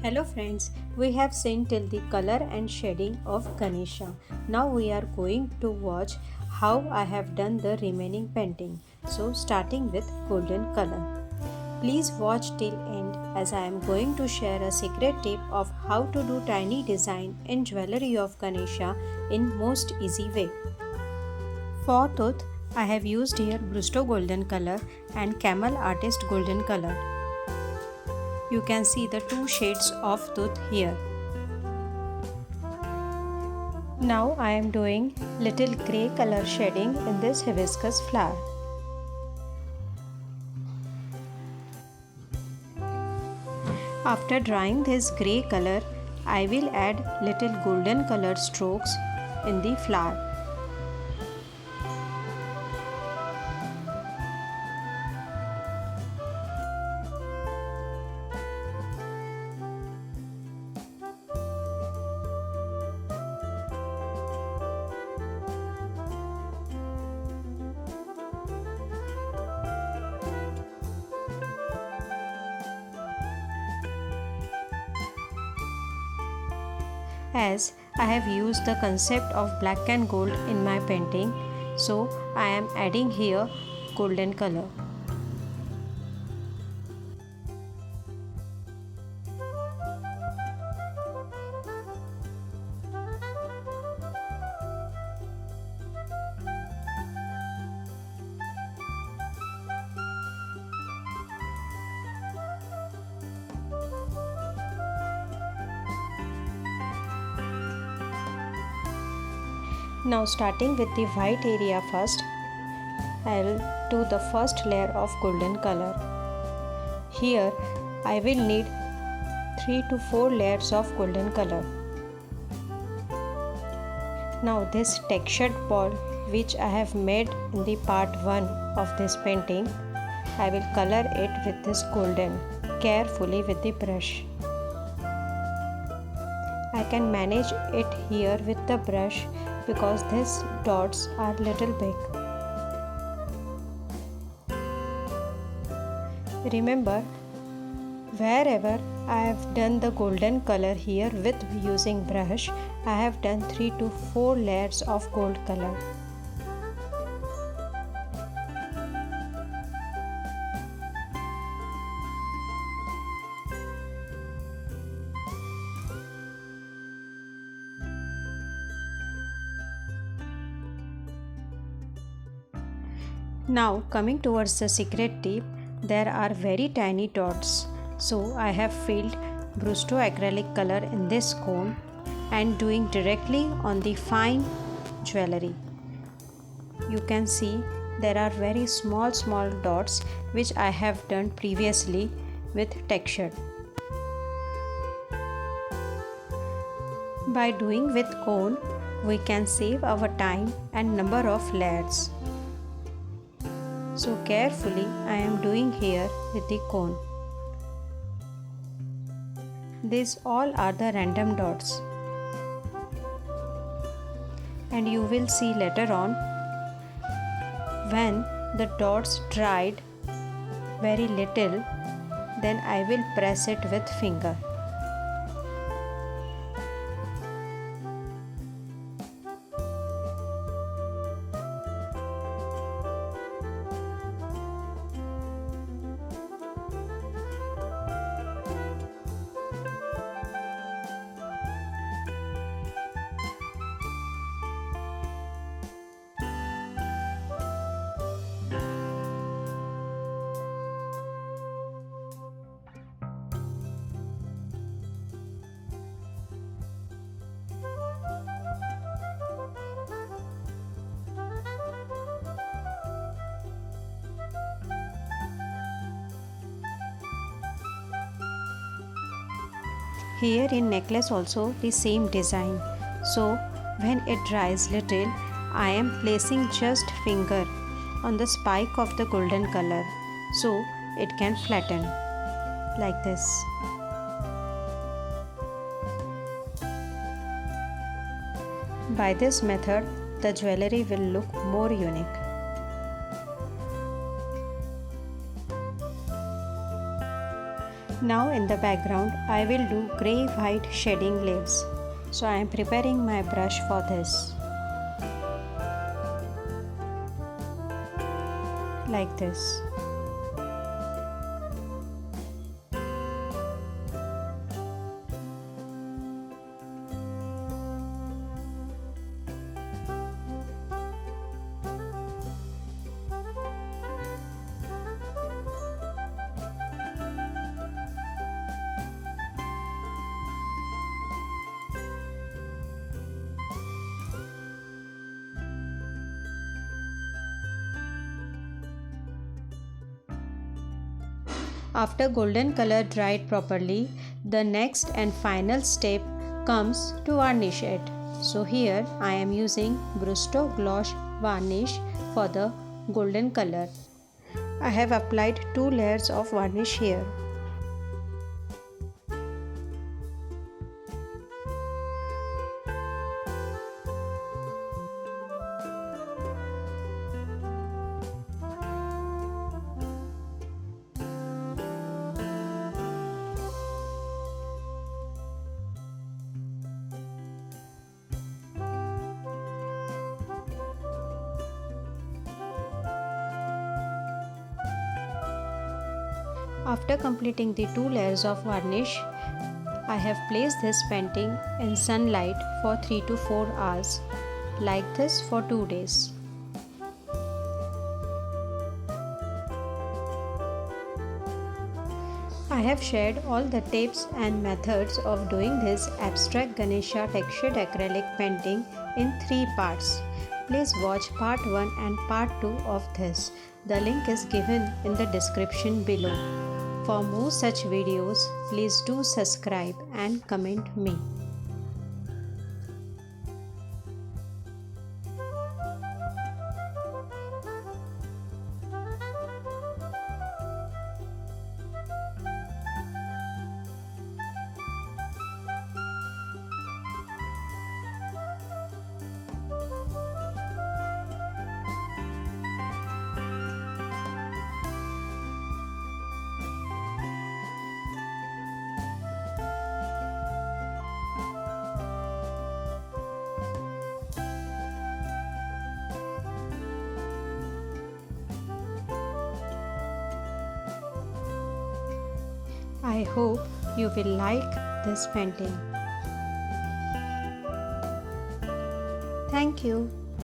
Hello friends, we have seen till the color and shading of Ganesha. Now we are going to watch how I have done the remaining painting. So starting with golden color. Please watch till end as I am going to share a secret tip of how to do tiny design in jewelry of Ganesha in most easy way. For tooth, I have used here Brusto golden color and Camel Artist golden color. You can see the two shades of tooth here. Now I am doing little grey color shading in this hibiscus flower. After drying this grey color, I will add little golden color strokes in the flower. As I have used the concept of black and gold in my painting, so I am adding here golden color. Now starting with the white area first, I will do the first layer of golden color. Here I will need 3 to 4 layers of golden color. Now this textured ball which I have made in the part 1 of this painting, I will color it with this golden carefully with the brush. I can manage it here with the brush because these dots are little big. Remember, wherever I have done the golden color here with using brush, I have done 3 to 4 layers of gold color. Now coming towards the secret tip, there are very tiny dots. So I have filled Brusto acrylic color in this cone and doing directly on the fine jewelry. You can see there are very small dots which I have done previously with texture. By doing with cone, we can save our time and number of layers. So carefully I am doing here with the cone. These all are the random dots. And you will see later on when the dots dried very little, then I will press it with finger. Here in necklace also the same design. So when it dries little, I am placing just finger on the spike of the golden color so it can flatten like this. By this method, the jewelry will look more unique. Now in the background I will do grey white shading leaves. So I am preparing my brush for this. Like this. After golden color dried properly, the next and final step comes to varnish it. So here I am using Brusto Gloss varnish for the golden color. I have applied 2 layers of varnish here. After completing the 2 layers of varnish, I have placed this painting in sunlight for 3 to 4 hours, like this for 2 days. I have shared all the tips and methods of doing this abstract Ganesha textured acrylic painting in 3 parts. Please watch part 1 and part 2 of this. The link is given in the description below. For more such videos, please do subscribe and comment me. I hope you will like this painting. Thank you.